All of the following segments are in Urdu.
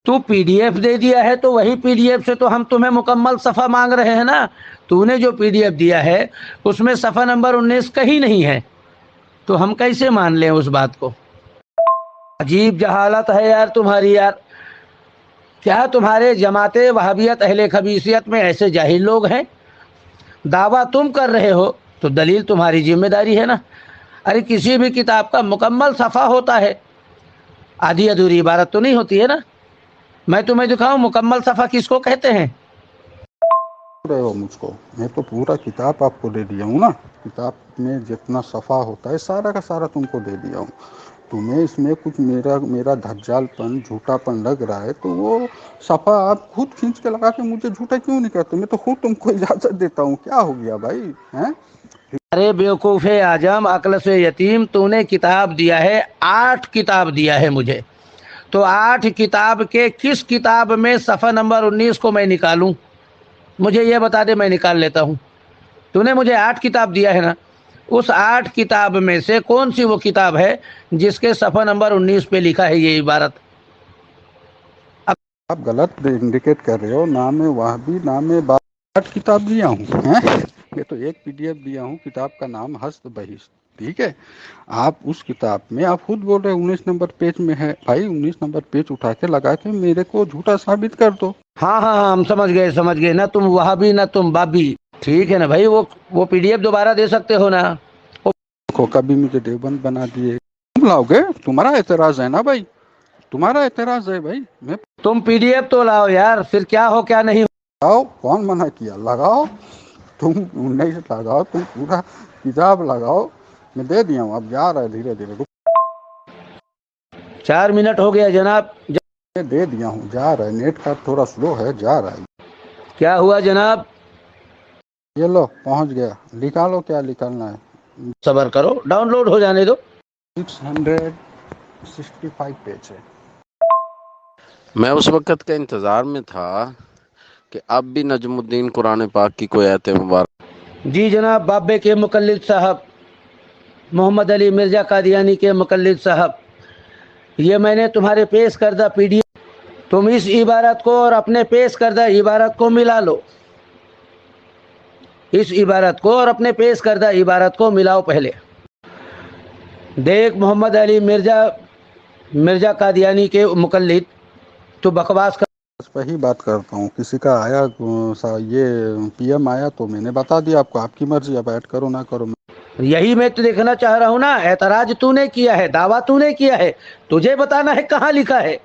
تو پی ڈی ایف دے دیا ہے تو وہی پی ڈی ایف سے تو ہم تمہیں مکمل صفحہ مانگ رہے ہیں نا. تو نے جو پی ڈی ایف دیا ہے اس میں صفحہ نمبر 19 کہیں نہیں ہے, تو ہم کیسے مان لیں اس بات کو؟ عجیب جہالت ہے یار تمہاری یار. کیا تمہارے جماعت وہابیت اہل خبیثیت میں ایسے جاہل لوگ ہیں؟ دعویٰ تم کر رہے ہو تو دلیل تمہاری ذمہ داری ہے نا. ارے کسی بھی کتاب کا مکمل صفحہ ہوتا ہے, آدھی ادھوری عبارت تو نہیں ہوتی ہے نا. میں تمہیں دکھاؤں مکمل صفحہ کس کو کہتے ہیں؟ رہے ہو مجھ کو, میں تو پورا کتاب آپ کو دے دیا ہوں نا. کتاب میں جتنا صفحہ ہوتا ہے سارا کا سارا تم کو دے دیا ہوں. تمہیں اس میں کچھ میرا دھجال پن جھوٹا پن لگ رہا ہے تو وہ صفحہ آپ خود کھینچ کے لگا کے مجھے جھوٹا کیوں نہیں کہتے؟ میں تو خود تم کو اجازت دیتا ہوں. کیا ہو گیا بھائی ہیں؟ ارے بیوقوف اعظم عقل سے یتیم, تو نے کتاب دیا ہے 8 کتاب دیا ہے مجھے, تو 8 کتاب کے کس کتاب میں صفحہ نمبر 19 کو میں نکالوں؟ مجھے یہ بتا دے, میں نکال لیتا ہوں. تو نے مجھے 8 کتاب دیا ہے نا, اس 8 کتاب میں سے کون سی وہ کتاب ہے جس کے صفحہ نمبر 19 پہ لکھا ہے یہ عبارت؟ آپ غلط انڈیکیٹ کر رہے ہو. نہ میں وہابی نہ میں 8 کتاب دیا ہوں ہیں. یہ تو ایک پی ڈی ایف دیا ہوں, کتاب کا نام ہست بہشت. ٹھیک ہے, آپ اس کتاب میں آپ خود بول رہے 19 نمبر پیج میں ہے. بھائی 19 نمبر پیج اٹھا کے لگا کے میرے کو جھوٹا ثابت کر دو. ہاں ہاں ہاں, ہم سمجھ گئے. نہ تم وہابی نہ تم بابی. ٹھیک ہے نا بھائی, وہ پی ڈی ایف دوبارہ دے سکتے ہو نا. کو کبھی مجھے دیوبند بنا دیے. تم لاؤ گے, تمہارا اعتراض ہے نا بھائی, تمہارا اعتراض ہے بھائی. میں تم پی ڈی ایف تو لاؤ یار, پھر کیا ہو کیا نہیں. لگاؤ, کون منع کیا؟ لگاؤ تم. 19 لگاؤ, تم پورا کتاب لگاؤ. میں دے دیا ہوں, اب جا رہا ہے دھیرے دھیرے. 4 منٹ ہو گیا جناب. میں دے دیا ہوں, جا رہا ہے. نیٹ کا تھوڑا سلو ہے, جا رہا ہے. کیا ہوا جناب؟ یہ لو پہنچ گیا. نکالو کیا نکالنا ہے. صبر کرو, ڈاؤن لوڈ ہو جانے دو. 665 پیج ہے. میں اس وقت کے انتظار میں تھا کہ اب بھی نجم الدین قرآن پاک کی کوئی آیت مبارک. جی جناب, بابے کے مقلد صاحب محمد علی مرزا قادیانی کے مقلد صاحب, یہ میں نے تمہارے پیش کردہ پی ڈی ایف, تم اس عبارت کو اور اپنے پیش کردہ عبارت کو ملا لو. اس عبارت کو اور اپنے پیش کردہ عبارت کو ملاؤ پہلے. دیکھ محمد علی مرزا قادیانی کے مقلد, تو بکواس کر. وہی بات کرتا ہوں. کسی کا آیا یہ پی ایم آیا تو میں نے بتا دیا آپ کو. آپ کی مرضی, اب ایڈ کرو نہ کرو. یہی میں تو دیکھنا چاہ رہا ہوں نا. اعتراض تو نے کیا ہے, دعویٰ تو نے کیا ہے, تجھے بتانا ہے کہاں لکھا ہے.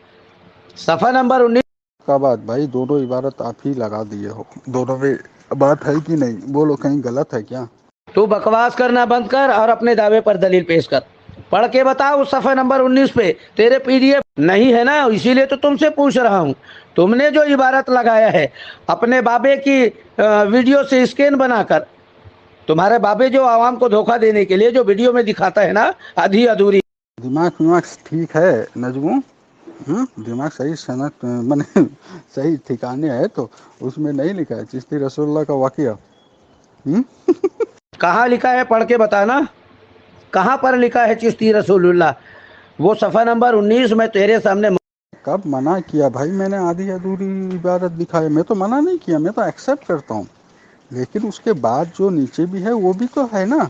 صفحہ نمبر 19 کا بات بھائی, دونوں عبارت آپ ہی لگا دیے ہو. دونوں میں بات ہے کہ نہیں, بولو کہیں غلط ہے کیا؟ تو بکواس کرنا بند کر اور اپنے دعوے پر دلیل پیش کر. پڑھ کے بتاؤ اس صفحہ نمبر 19 پہ. تیرے پی ڈی ایف نہیں ہے نا, اسی لیے تو تم سے پوچھ رہا ہوں. تم نے جو عبارت لگایا ہے اپنے بابے کی ویڈیو سے اسکین بنا کر, تمہارے بابے جو عوام کو دھوکہ دینے کے لیے جو ویڈیو میں دکھاتا ہے نا آدھی ادھوری. دماغ ٹھیک ہے نجموں, دماغ صحیح صنعت میں صحیح ٹھکانے ہے. تو اس میں نہیں لکھا ہے چشتی رسول اللہ کا واقعہ. کہاں لکھا ہے, پڑھ کے بتانا. کہاں پر لکھا ہے چشتی رسول اللہ؟ وہ صفحہ نمبر 19 میں تیرے سامنے. کب منع کیا بھائی میں نے؟ آدھی ادھوری عبارت دکھائی. میں تو منع نہیں کیا, میں تو ایکسیپٹ کرتا ہوں. لیکن اس کے بعد جو نیچے بھی ہے وہ بھی تو ہے نا.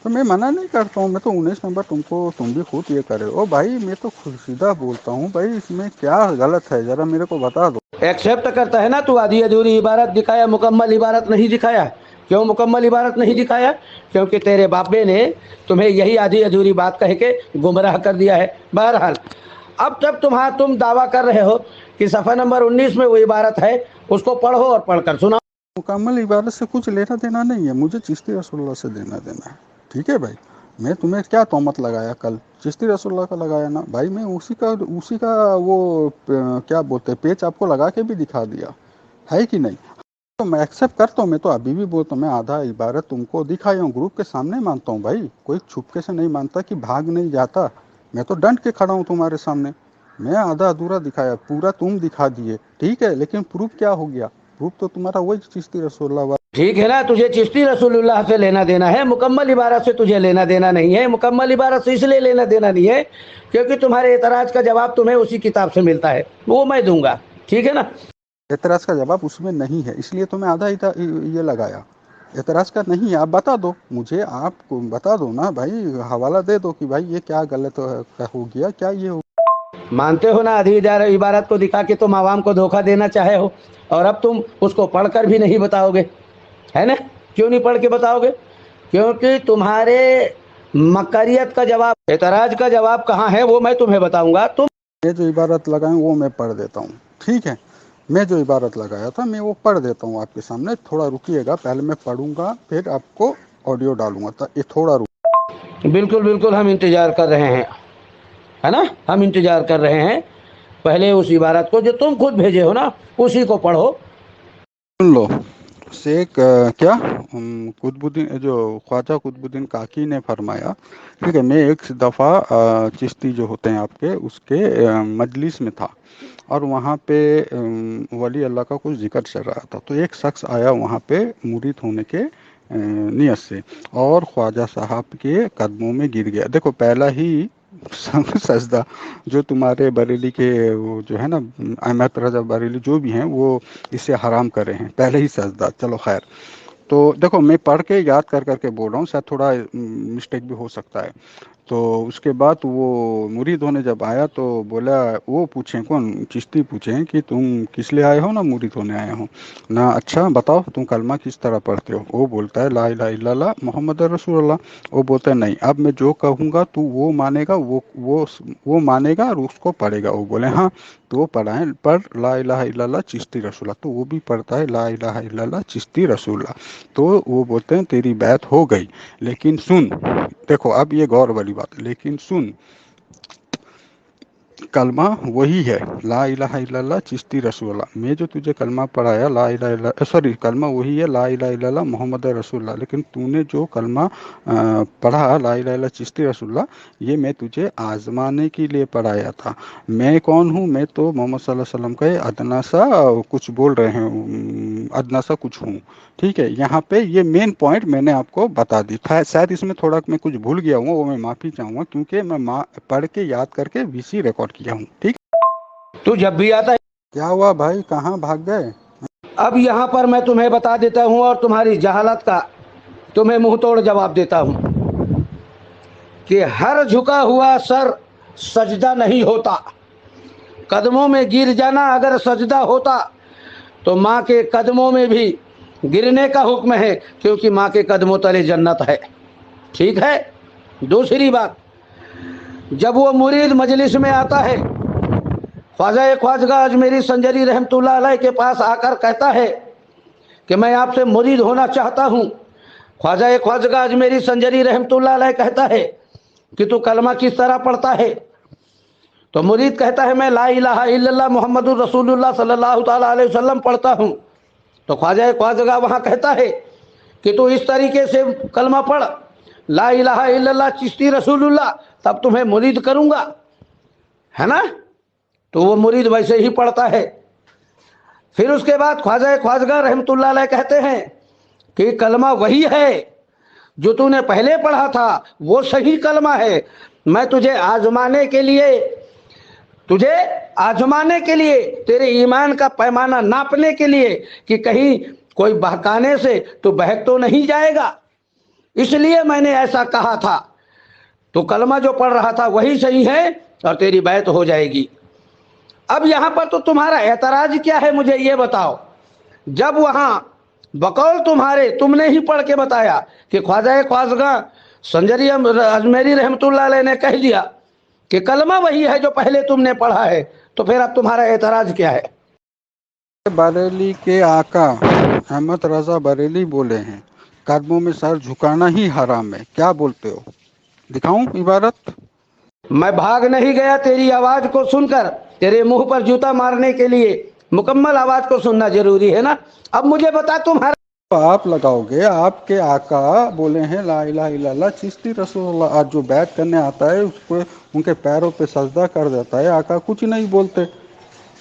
تو میں منع نہیں کرتا ہوں. میں تو 19 نمبر تم بھی خود یہ کرے ہو بھائی. میں تو سیدھا بولتا ہوں بھائی, اس میں کیا غلط ہے ذرا میرے کو بتا دو. ایکسیپٹ کرتا ہے نا تو, آدھی ادھوری عبارت دکھایا, مکمل عبارت نہیں دکھایا. کیوں مکمل عبارت نہیں دکھایا؟ کیونکہ تیرے بابے نے تمہیں یہی آدھی ادھوری بات کہہ کے گمراہ کر دیا ہے. بہرحال اب جب تم دعویٰ کر رہے ہو کہ صفحہ نمبر 19 میں وہ عبارت ہے, اس کو پڑھو اور پڑھ کر سناؤ. مکمل عبادت سے کچھ لینا دینا نہیں ہے مجھے, چشتی رسول اللہ سے لینا دینا ہے. ٹھیک ہے بھائی, میں تمہیں کیا تہمت لگایا کل؟ چشتی رسول اللہ کا لگایا نا بھائی. میں اسی کا وہ کیا بولتے ہیں پیج آپ کو لگا کے بھی دکھا دیا ہے کہ نہیں. تو میں ایکسیپٹ کرتا ہوں. میں تو ابھی بھی بولتا ہوں, میں آدھا عبارت تم کو دکھایا ہوں, گروپ کے سامنے مانتا ہوں بھائی. کوئی چھپکے سے نہیں مانتا کہ بھاگ نہیں جاتا. میں تو ڈنٹ کے کھڑا ہوں تمہارے سامنے. میں آدھا ادھورا دکھایا, پورا تم دکھا دیے. ٹھیک ہے, لیکن پروف کیا ہو گیا؟ پروف تو تمہارا وہی چشتی رسول اللہ. ٹھیک ہے نا, تجھے چشتی رسول اللہ سے لینا دینا ہے, مکمل عبارت سے تجھے لینا دینا نہیں ہے. مکمل عبارت سے اس لیے لینا دینا نہیں ہے کیونکہ تمہارے اعتراض کا جواب تمہیں اسی کتاب سے ملتا ہے, وہ میں دوں گا. ٹھیک ہے نا, اعتراض کا جواب اس میں نہیں ہے, اس لیے تو میں آدھا یہ لگایا. اعتراض کا نہیں ہے, آپ بتا دو مجھے, آپ کو بتا دو نا بھائی, حوالہ دے دو کہ بھائی یہ کیا غلط ہو گیا, کیا یہ ہو. مانتے ہو نا آدھی عبارت کو دکھا کے تم عوام کو دھوکہ دینا چاہے ہو, اور اب تم اس کو پڑھ کر بھی نہیں بتاؤ گے, ہے نا؟ کیوں نہیں پڑھ کے بتاؤ گے؟ کیونکہ تمہارے مکریت کا جواب, اعتراض کا جواب کہاں ہے وہ میں تمہیں بتاؤں گا. تم میں جو عبارت لگائیں وہ میں پڑھ دیتا ہوں, ٹھیک ہے؟ میں جو عبارت لگایا تھا میں وہ پڑھ دیتا ہوں آپ کے سامنے. تھوڑا رکیے گا, پہلے میں پڑھوں گا پھر آپ کو آڈیو ڈالوں گا. یہ تھوڑا بالکل بالکل ہم انتظار کر رہے ہیں, ہے نا, ہم انتظار کر رہے ہیں. پہلے اس عبارت کو جو تم خود بھیجے ہو نا اسی کو پڑھو. سن لو. سے کیا قطب الدین, جو خواجہ قطب الدین کاکی نے فرمایا, ٹھیک ہے, میں ایک دفعہ چشتی جو ہوتے ہیں آپ کے اس کے مجلس میں تھا, اور وہاں پہ ولی اللہ کا کچھ ذکر چل رہا تھا. تو ایک شخص آیا وہاں پہ مرید ہونے کے نیت سے, اور خواجہ صاحب کے قدموں میں گر گیا. دیکھو پہلا ہی سجدہ جو تمہارے بریلی کے وہ جو ہے نا احمد رضا بریلی جو بھی ہیں وہ اسے حرام کرے ہیں, پہلے ہی سجدہ. چلو خیر, تو دیکھو میں پڑھ کے یاد کر کے بول رہا ہوں, شاید تھوڑا مسٹیک بھی ہو سکتا ہے. تو اس کے بعد وہ مرید ہونے جب آیا تو بولا, وہ پوچھیں کون, چشتی پوچھیں کہ تم کس لیے آئے ہو نا, مرید ہونے آئے ہو نا, اچھا بتاؤ تم کلمہ کس طرح پڑھتے ہو. وہ بولتا ہے لا الہ الا اللہ محمد رسول اللہ. وہ بولتا ہے نہیں, اب میں جو کہوں گا تو وہ مانے گا, وہ مانے گا اور اس کو پڑھے گا. وہ بولے ہاں, تو وہ پڑھائیں, پڑھ لا الہ الا اللہ چشتی رسول اللہ. تو وہ بھی پڑھتا ہے لا الہ الا اللہ چشتی رسول اللہ. تو وہ بولتے ہیں تیری بیعت ہو گئی, لیکن سن, دیکھو اب یہ غور والی بات, لیکن سن, کلمہ وہی ہے لا الہ الا اللہ چشتی رسول اللہ. میں جو تجھے کلمہ پڑھایا لا الہ الا, سوری, کلمہ وہی ہے لا الہ الا اللہ محمد رسول اللہ, لیکن تو نے جو کلمہ پڑھا لا الہ الا اللہ چشتی رسول اللہ, یہ میں تجھے آزمانے کے لیے پڑھایا تھا. میں کون ہوں؟ میں تو محمد صلی اللہ علیہ وسلم کا ادنا سا کچھ بول رہے ہیں, ادنا سا کچھ ہوں. ٹھیک ہے, یہاں پہ یہ مین پوائنٹ میں نے آپ کو بتا دی تھا. شاید اس میں تھوڑا میں کچھ بھول گیا ہوں, وہ میں معافی چاہوں گا, کیونکہ میں پڑھ کے یاد کر کے ویسی ریکارڈ کیا ہوں. ٹھیک, تو جب بھی آتا ہے, کیا ہوا بھائی, کہاں بھاگ گئے؟ اب یہاں پر میں تمہیں بتا دیتا ہوں اور تمہاری جہالت کا تمہیں منہ توڑ جواب دیتا ہوں کہ ہر جھکا ہوا سر سجدہ نہیں ہوتا. قدموں میں گر جانا اگر سجدہ ہوتا تو ماں کے قدموں میں بھی گرنے کا حکم ہے, کیونکہ ماں کے قدموں تلے جنت ہے. ٹھیک ہے. دوسری بات, جب وہ مرید مجلس میں آتا ہے, خواجہ اجمیری سنجری رحمۃ اللہ علیہ کے پاس آ کر کہتا ہے کہ میں آپ سے مرید ہونا چاہتا ہوں. خواجہ اجمیری سنجری رحمۃ اللہ علیہ کہتا ہے کہ تو کلمہ کس طرح پڑھتا ہے؟ تو مرید کہتا ہے میں لا الہ الا اللہ محمد الرسول اللہ صلی اللہ تعالیٰ علیہ وسلم پڑھتا ہوں. تو خواجہ وہاں کہتا ہے کہ تو اس طریقے سے کلمہ پڑھ لا الہ الا اللہ چشتی رسول اللہ, تب تمہیں مرید کروں گا, ہے نا. تو وہ مرید ویسے ہی پڑھتا ہے. پھر اس کے بعد خواجہ رحمۃ اللہ علیہ کہتے ہیں کہ کلمہ وہی ہے جو تو نے پہلے پڑھا تھا, وہ صحیح کلمہ ہے. میں تجھے آزمانے کے لیے تیرے ایمان کا پیمانہ ناپنے کے لیے کہ کہیں کوئی بہکانے سے تو بہک تو نہیں جائے گا, اس لیے میں نے ایسا کہا تھا. تو کلمہ جو پڑھ رہا تھا وہی صحیح ہے اور تیری بیعت ہو جائے گی. اب یہاں پر تو تمہارا اعتراض کیا ہے مجھے یہ بتاؤ. جب وہاں بقول تمہارے تم نے ہی پڑھ کے بتایا کہ خواجہ سنجری اجمیری رحمۃ اللہ علیہ نے کہہ دیا کہ کلمہ وہی ہے جو پہلے تم نے پڑھا ہے, تو پھر اب تمہارا اعتراض کیا ہے؟ بریلی کے آقا احمد رضا بریلی بولے ہیں قدموں میں سر جھکانا ہی حرام ہے. کیا بولتے ہو؟ دکھاؤں عبارت؟ میں بھاگ نہیں گیا تیری آواز کو سن کر, تیرے منہ پر جوتا مارنے کے لیے مکمل آواز کو سننا ضروری ہے نا. اب مجھے بتا تمہارا آپ لگاؤ گے, آپ کے آقا بولے ہیں لا الہ الا اللہ چشتی رسول اللہ. آج جو بیعت کرنے آتا ہے اس کو ان کے پیروں پہ سجدہ کر دیتا ہے, آقا کچھ نہیں بولتے.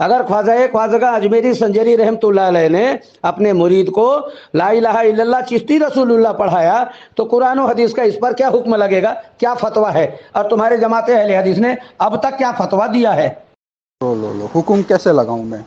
اگر خواجہ خواجگہ اجمیری سنجری رحمۃ اللہ علیہ نے اپنے مرید کو لا الہ الا اللہ چشتی رسول اللہ پڑھایا تو قرآن و حدیث کا اس پر کیا حکم لگے گا، کیا فتویٰ ہے؟ اور تمہارے جماعت اہل حدیث نے اب تک کیا فتویٰ دیا ہے؟ لو حکم کیسے لگاؤں میں؟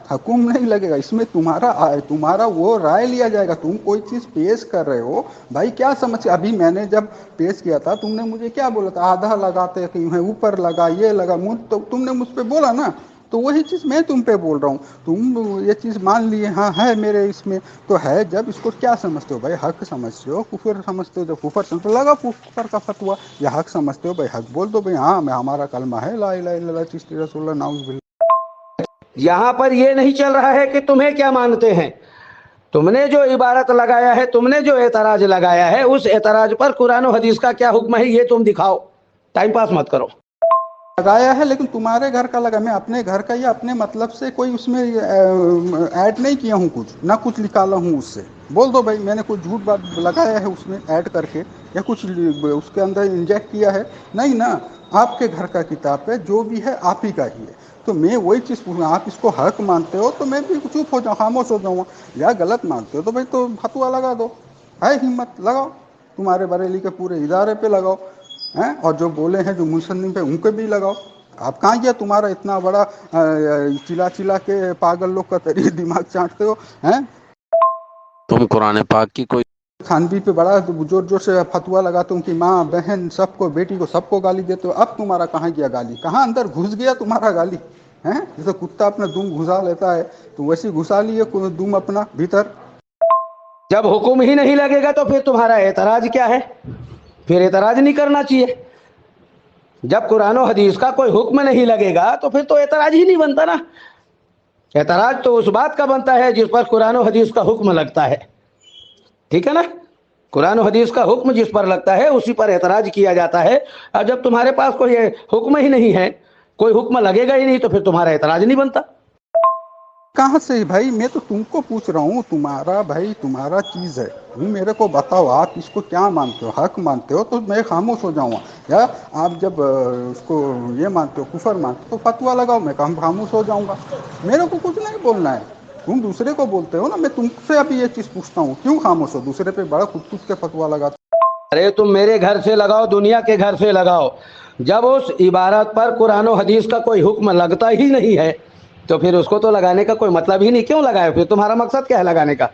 حکم نہیں لگے گا اس میں، تمہارا وہ رائے لیا جائے گا. تم کوئی چیز پیش کر رہے ہو بھائی، کیا سمجھ؟ ابھی میں نے جب پیش کیا تھا تم نے مجھے کیا بولا تھا؟ آدھا لگاتے کہ اوپر لگا، یہ لگا، تو تم نے مجھ پہ بولا نا، تو وہی چیز میں تم پہ بول رہا ہوں. تم یہ چیز مان لیے ہاں ہے میرے اس میں تو ہے. جب اس کو کیا سمجھتے ہو بھائی؟ حق سمجھتے ہو کفر سمجھتے ہو؟ جب کفر سمجھتے لگا کفر کا فتویٰ. یا حق سمجھتے ہو بھائی، حق بول دو بھائی، ہاں میں ہمارا کلمہ ہے لا الہ الا اللہ چشتی رسول اللہ نعوذ باللہ. یہاں پر یہ نہیں چل رہا ہے کہ تمہیں کیا مانتے ہیں. تم نے جو عبارت لگایا ہے، تم نے جو اعتراض لگایا ہے، اس اعتراض پر قرآن و حدیث کا کیا حکم ہے یہ تم دکھاؤ. ٹائم پاس مت کرو. لگایا ہے لیکن تمہارے گھر کا لگا، میں اپنے گھر کا یا اپنے مطلب سے کوئی اس میں ایڈ نہیں کیا ہوں، نہ کچھ نکالا ہوں اس سے. بول دو بھائی میں نے کوئی جھوٹ بات لگایا ہے اس میں ایڈ کر کے، یا کچھ اس کے اندر انجیکٹ کیا ہے؟ نہیں نا. آپ کے گھر کا کتاب ہے، جو بھی ہے آپ ہی کا ہی ہے. تو میں وہی چیز پوچھ رہا ہوں، آپ اس کو حق مانتے ہو تو میں بھی چپ ہو جاؤں، خاموش ہو جاؤں. یا غلط مانتے ہو تو بھائی تو فتویٰ لگا دو، ہے ہمت لگاؤ، تمہارے بریلی کے پورے ادارے پہ لگاؤ، اور جو بولے ہیں جو مسلم پہ ان پہ بھی لگاؤ. آپ کہاں گیا تمہارا اتنا بڑا چلا چلا کے پاگل لوگ کا طریقہ دماغ چاٹتے ہو ہیں؟ تم قرآن پاک کی کوئی خانبی پہ بڑا زور زور سے فتویٰ لگاتے ہوں کہ ماں بہن سب کو، بیٹی کو سب کو گالی دیتے ہو. اب تمہارا کہاں گیا گالی؟ کہاں اندر گھس گیا تمہارا گالی؟ جیسے کتا اپنا دم گھسا لیتا ہے تو ویسے گھسا لیے دم اپنا بھیتر. جب حکم ہی نہیں لگے گا تو پھر تمہارا اعتراض کیا ہے؟ پھر اعتراض نہیں کرنا چاہیے. جب قرآن و حدیث کا کوئی حکم نہیں لگے گا تو پھر تو اعتراض ہی نہیں بنتا نا. اعتراض تو اس بات کا بنتا ہے جس پر قرآن و حدیث کا حکم لگتا ہے. ٹھیک ہے نا؟ قرآن و حدیث کا حکم جس پر لگتا ہے اسی پر اعتراض کیا جاتا ہے. اور جب تمہارے پاس کوئی حکم ہی نہیں ہے، کوئی حکم لگے گا ہی نہیں، تو پھر تمہارا اعتراض نہیں بنتا. کہاں سے بھائی؟ میں تو تم کو پوچھ رہا ہوں، تمہارا بھائی تمہارا چیز ہے، تم میرے کو بتاؤ آپ اس کو کیا مانتے ہو. حق مانتے ہو تو میں خاموش ہو جاؤں گا، یا آپ جب اس کو یہ مانتے ہو کفر مانتے ہو تو فتویٰ لگاؤ، میں خاموش ہو جاؤں گا. میرے کو کچھ نہیں بولنا ہے. تم دوسرے کو بولتے ہو نا، میں تم سے ابھی یہ چیز پوچھتا ہوں کیوں خاموش ہو؟ دوسرے پہ بڑا خود کے فتویٰ لگاتے. ارے تم میرے گھر سے لگاؤ، دنیا کے گھر سے لگاؤ، جب اس عبارت پر قرآن و حدیث کا کوئی حکم لگتا ہی نہیں ہے تو پھر اس کو تو لگانے کا کوئی مطلب ہی نہیں. کیوں لگائے؟ پھر تمہارا مقصد کیا ہے لگانے کا؟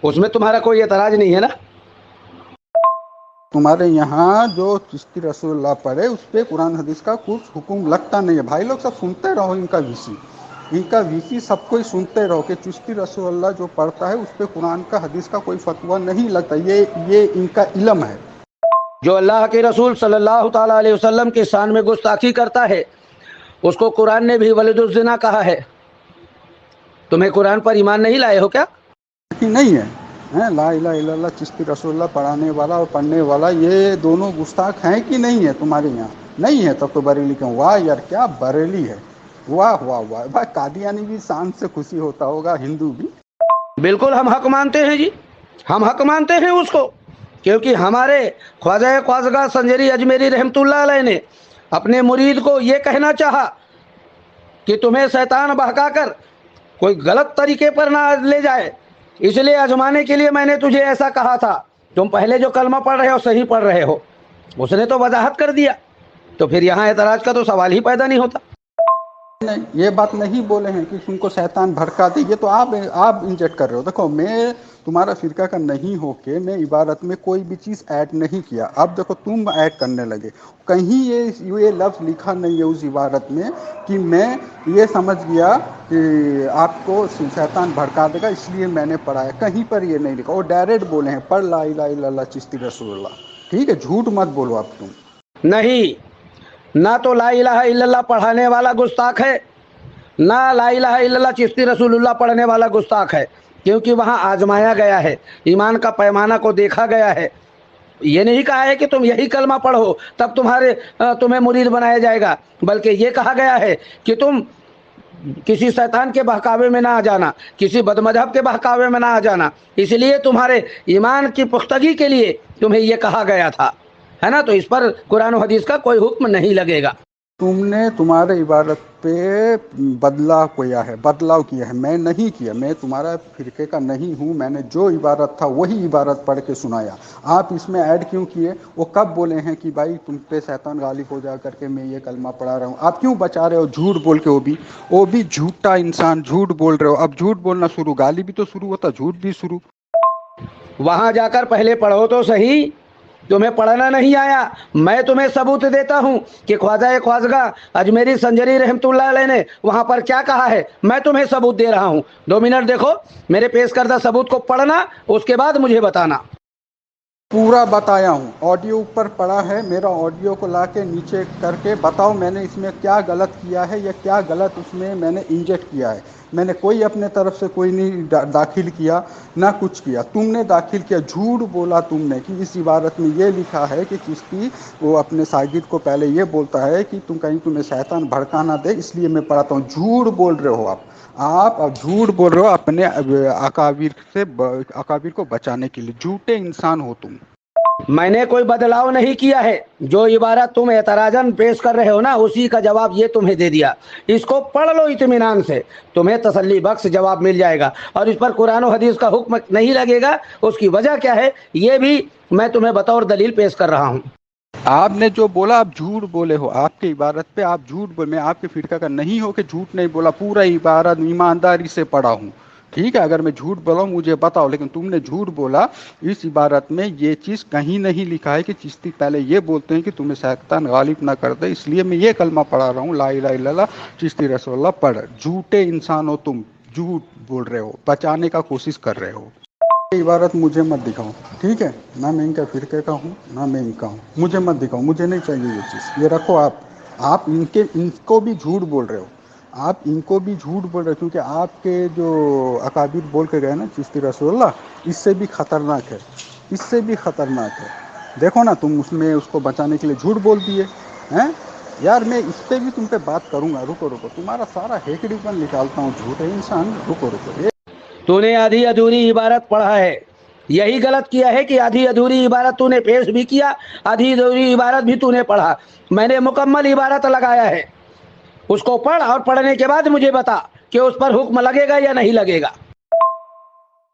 اس میں تمہارا کوئی اعتراض نہیں ہے نا. تمہارے یہاں جو چشتی رسول اللہ پڑھے اس پہ قرآن حدیث کا کچھ حکم لگتا نہیں ہے. بھائی لوگ سب سنتے رہو، ان کا ویسی سب کوئی سنتے رہو کہ چشتی رسول اللہ جو پڑھتا ہے اس پہ قرآن کا حدیث کا کوئی فتویٰ نہیں لگتا. یہ ان کا علم ہے. جو اللہ کے رسول صلی اللہ تعالیٰ علیہ وسلم کے شان میں گستاخی کرتا ہے اس کو قرآن نے بھی ولد الزنا کہا ہے. تمہیں قرآن پر ایمان نہیں لائے ہو کیا؟ نہیں ہے. لا الہ الا اللہ چشتی رسول اللہ پڑھانے والا اور پڑھنے والا یہ دونوں گستاخ ہیں کہ نہیں ہے تمہارے یہاں؟ نہیں ہے. تب تو بریلی کیوں؟ واہ یار کیا بریلی ہے، واہ واہ واہ. بھائی قادیانی بھی شان سے خوشی ہوتا ہوگا، ہندو بھی. بالکل ہم حق مانتے ہیں جی، ہم حق مانتے ہیں اس کو، کیونکہ ہمارے خواجہ خواجگاہ سنجری اجمیری رحمۃ اللہ علیہ نے اپنے مرید کو یہ کہنا چاہا کہ تمہیں شیطان بہکا کر کوئی غلط طریقے پر نہ لے جائے، اس لیے آزمانے کے لیے میں نے تجھے ایسا کہا تھا. تم پہلے جو کلمہ پڑھ رہے ہو صحیح پڑھ رہے ہو، اس نے تو وضاحت کر دیا، تو پھر یہاں اعتراض کا تو سوال ہی پیدا نہیں ہوتا. نہیں، یہ بات نہیں بولے ہیں کہ تم کو شیطان بھڑکا دے. یہ تو آپ انجیکٹ کر رہے ہو. دیکھو میں تمہارا فرقہ کا نہیں ہو کے میں عبارت میں کوئی بھی چیز ایڈ نہیں کیا. اب دیکھو تم ایڈ کرنے لگے. کہیں یہ لفظ لکھا نہیں ہے اس عبارت میں کہ میں یہ سمجھ گیا کہ آپ کو شیطان بھڑکا دے گا اس لیے میں نے پڑھایا. کہیں پر یہ نہیں لکھا. وہ ڈائریکٹ بولے ہیں پڑھ لا الہ الا اللہ چشتی رسول اللہ. ٹھیک ہے، جھوٹ مت بولو اب تم. نہیں، نہ تو لا الہ الا اللہ پڑھانے والا گستاخ ہے، نہ لا الہ الا اللہ چشتی رسول اللہ پڑھنے والا گستاخ ہے، کیونکہ وہاں آزمایا گیا ہے، ایمان کا پیمانہ کو دیکھا گیا ہے. یہ نہیں کہا ہے کہ تم یہی کلمہ پڑھو تب تمہیں مرید بنایا جائے گا، بلکہ یہ کہا گیا ہے کہ تم کسی شیطان کے بہکاوے میں نہ آ جانا، کسی بد مذہب کے بہکاوے میں نہ آ جانا. اس لیے تمہارے ایمان کی پختگی کے لیے تمہیں یہ کہا گیا تھا، ہے نا. تو اس پر قرآن و حدیث کا کوئی حکم نہیں لگے گا. تم نے تمہارے عبادت پہ بدلاؤ کیا ہے، میں نہیں کیا، میں تمہارا فرقے کا نہیں ہوں، میں نے جو عبارت تھا وہی عبارت پڑھ کے سنایا، آپ اس میں ایڈ کیوں کیے؟ وہ کب بولے ہیں کہ بھائی تم پہ شیطان غالب ہو جا کر کے میں یہ کلمہ پڑھا رہا ہوں؟ آپ کیوں بچا رہے ہو جھوٹ بول کے؟ وہ بھی جھوٹا انسان، جھوٹ بول رہے ہو، اب جھوٹ بولنا شروع، گالی بھی تو شروع ہوتا، جھوٹ بھی شروع۔ وہاں جا کر پہلے پڑھو تو صحیح، تمہیں پڑھنا نہیں آیا، میں تمہیں ثبوت دیتا ہوں کہ خواجہ خواجگاہ اجمیری سنجری رحمۃ اللہ علیہ نے وہاں پر کیا کہا ہے، میں تمہیں ثبوت دے رہا ہوں۔ 2 منٹ دیکھو میرے پیش کردہ ثبوت کو پڑھنا، اس کے بعد مجھے بتانا۔ پورا بتایا ہوں، آڈیو اوپر پڑا ہے، میرا آڈیو کو لا کے نیچے کر کے بتاؤ میں نے اس میں کیا غلط کیا ہے یا کیا غلط اس میں نے انجیکٹ کیا ہے۔ میں نے کوئی اپنے طرف سے کوئی نہیں داخل کیا، نہ کچھ کیا، تم نے داخل کیا، جھوٹ بولا تم نے کہ اس عبارت میں یہ لکھا ہے کہ چشتی وہ اپنے شاگرد کو پہلے یہ بولتا ہے کہ تم کہیں تمہیں شیطان بھڑکا نہ دے اس لیے میں پڑھاتا ہوں۔ جھوٹ بول رہے ہو آپ اب جھوٹ بول رہے ہو اپنے اکابر کو بچانے کے لیے، جھوٹے انسان ہو تم۔ میں نے کوئی بدلاؤ نہیں کیا ہے، جو عبارت تم اعتراضاً پیش کر رہے ہو نا اسی کا جواب یہ تمہیں دے دیا، اس کو پڑھ لو اطمینان سے، تمہیں تسلی بخش جواب مل جائے گا، اور اس پر قرآن و حدیث کا حکم نہیں لگے گا، اس کی وجہ کیا ہے یہ بھی میں تمہیں بطور دلیل پیش کر رہا ہوں۔ آپ نے جو بولا آپ جھوٹ بولے ہو، آپ کی عبارت پہ آپ جھوٹ بولے، میں آپ کے فرقہ کا نہیں ہو کہ جھوٹ نہیں بولا، پورا عبارت ایمانداری سے پڑھا ہوں، ٹھیک ہے؟ اگر میں جھوٹ بولا ہوں مجھے بتاؤ، لیکن تم نے جھوٹ بولا۔ اس عبارت میں یہ چیز کہیں نہیں لکھا ہے کہ چشتی پہلے یہ بولتے ہیں کہ تمہیں شیطان غالب نہ کر دے اس لیے میں یہ کلمہ پڑھا رہا ہوں، لا الہ الا اللہ چشتی رسول اللہ پڑھ۔ جھوٹے انسان ہو تم، جھوٹ بول رہے ہو، بچانے کا کوشش کر رہے ہو۔ یہ عبارت مجھے مت دکھاؤ، ٹھیک ہے؟ نہ میں ان کا فرقے کا ہوں نہ میں ان کا ہوں، مجھے مت دکھاؤ، مجھے نہیں چاہیے یہ چیز، یہ رکھو آپ ان کو بھی جھوٹ بول رہے ہو، آپ ان کو بھی جھوٹ بول رہے ہو، کیونکہ آپ کے جو اکابر بول کے گئے نا چشتی رسول اللہ، اس سے بھی خطرناک ہے، اس سے بھی خطرناک ہے۔ دیکھو نا تم اس کو بچانے کے لیے جھوٹ بول دیے ہیں یار، میں اس پہ بھی تم پہ بات کروں گا، رکو تمہارا سارا ہیکڑی پن نکالتا ہوں، جھوٹے انسان، رکو تو نے آدھی ادھوری عبارت پڑھا ہے، یہی غلط کیا ہے کہ آدھی ادھوری عبارت تو نے پیش بھی کیا، آدھی ادھوری عبارت بھی تو نے پڑھا، میں نے مکمل عبارت لگایا ہے، اس کو پڑھ اور پڑھنے کے بعد مجھے بتا کہ اس پر حکم لگے گا یا نہیں لگے گا۔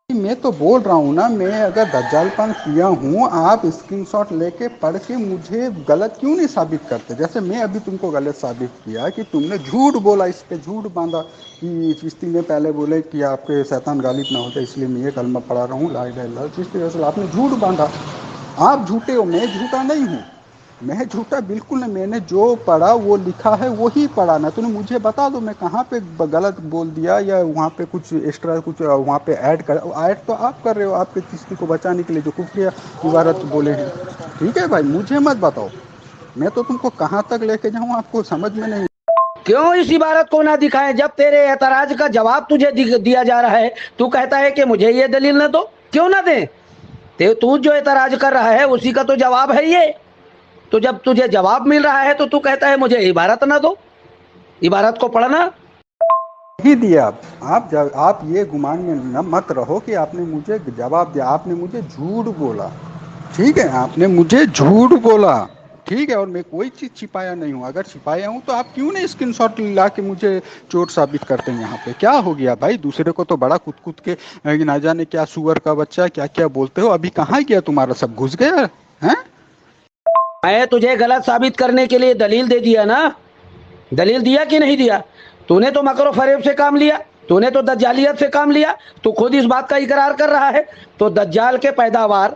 میں تو بول رہا ہوں نا، میں اگر دجال پن کیا ہوں، آپ اسکرین شاٹ لے کے پڑھ کے مجھے غلط کیوں نہیں ثابت کرتے؟ جیسے میں ابھی تم کو غلط ثابت کیا کہ تم نے جھوٹ بولا، اس پہ جھوٹ باندھا کہ چشتی نے پہلے بولے کہ آپ کے شیطان غالب نہ ہوتا اس لیے میں یہ کلمہ پڑھا رہا ہوں، لا الہ الا اللہ چشتی رسول، آپ نے جھوٹ باندھا، آپ جھوٹے ہو، میں جھوٹا نہیں ہوں، میں جھوٹا بالکل نہیں، میں نے جو پڑھا وہ لکھا ہے وہی پڑھا نا، تو مجھے بتا دو میں کہاں پہ غلط بول دیا یا وہاں پہ کچھ ایکسٹرا کچھ وہاں پہ ایڈ تو آپ کر رہے ہو آپ کے چشتی کو بچانے کے لیے جو کفریہ عبارت بولے ہیں، ٹھیک ہے بھائی؟ مجھے مت بتاؤ، میں تو تم کو کہاں تک لے کے جاؤں آپ کو سمجھ میں نہیں۔ کیوں اس عبارت کو نہ دکھائیں؟ جب تیرے اعتراض کا جواب تجھے دیا جا رہا ہے تو کہتا ہے کہ مجھے یہ دلیل نہ دو، کیوں نہ دیں؟ تو جو اعتراض کر رہا ہے اسی کا تو جواب ہے یہ، تو جب تجھے جواب مل رہا ہے تو کہتا ہے مجھے عبارت نہ دو، عبارت کو پڑھنا۔ نہیں دیا آپ یہ گمان میں نہ مت رہو کہ آپ نے مجھے جواب دیا، آپ نے مجھے جھوٹ بولا، ٹھیک ہے؟ آپ نے مجھے جھوٹ بولا، ٹھیک ہے؟ اور میں کوئی چیز چھپایا نہیں ہوں، اگر چھپایا ہوں تو آپ کیوں نہیں اسکرین شاٹ لا کے مجھے چور ثابت کرتے ہیں؟ یہاں پہ کیا ہو گیا بھائی؟ دوسرے کو تو بڑا کود کے نہ جانے کیا سور کا بچہ کیا کیا بولتے ہو، ابھی کہاں گیا تمہارا سب؟ گھس گیا ہیں؟ میں تجھے غلط ثابت کرنے کے لیے دلیل دے دیا نا، دلیل دیا کہ نہیں دیا؟ تو نے تو مکر و فریب سے کام لیا، تو نے تو دجالیت سے کام لیا، تو خود اس بات کا اقرار کر رہا ہے۔ تو دجال کے پیداوار،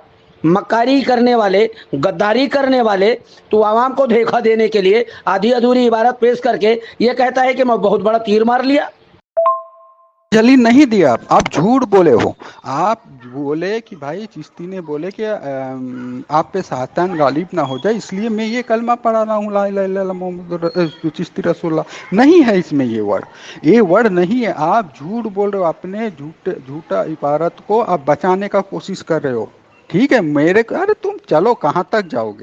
مکاری کرنے والے، غداری کرنے والے، تو عوام کو دھوکہ دینے کے لیے آدھی ادھوری عبارت پیش کر کے یہ کہتا ہے کہ میں بہت بڑا تیر مار لیا۔ جلی نہیں دیا، آپ جھوٹ بولے ہو، آپ بولے کہ بھائی چشتی نے بولے کہ آپ پہ شیطان غالب نہ ہو جائے اس لیے میں یہ کلمہ پڑھا رہا ہوں، لا الہ الا اللہ محمد چشتی رسول اللہ، نہیں ہے اس میں یہ ورڈ نہیں ہے، آپ جھوٹ بول رہے ہو، اپنے جھوٹا عبارت کو آپ بچانے کا کوشش کر رہے ہو، ٹھیک ہے؟ ارے تم چلو کہاں تک جاؤ گے؟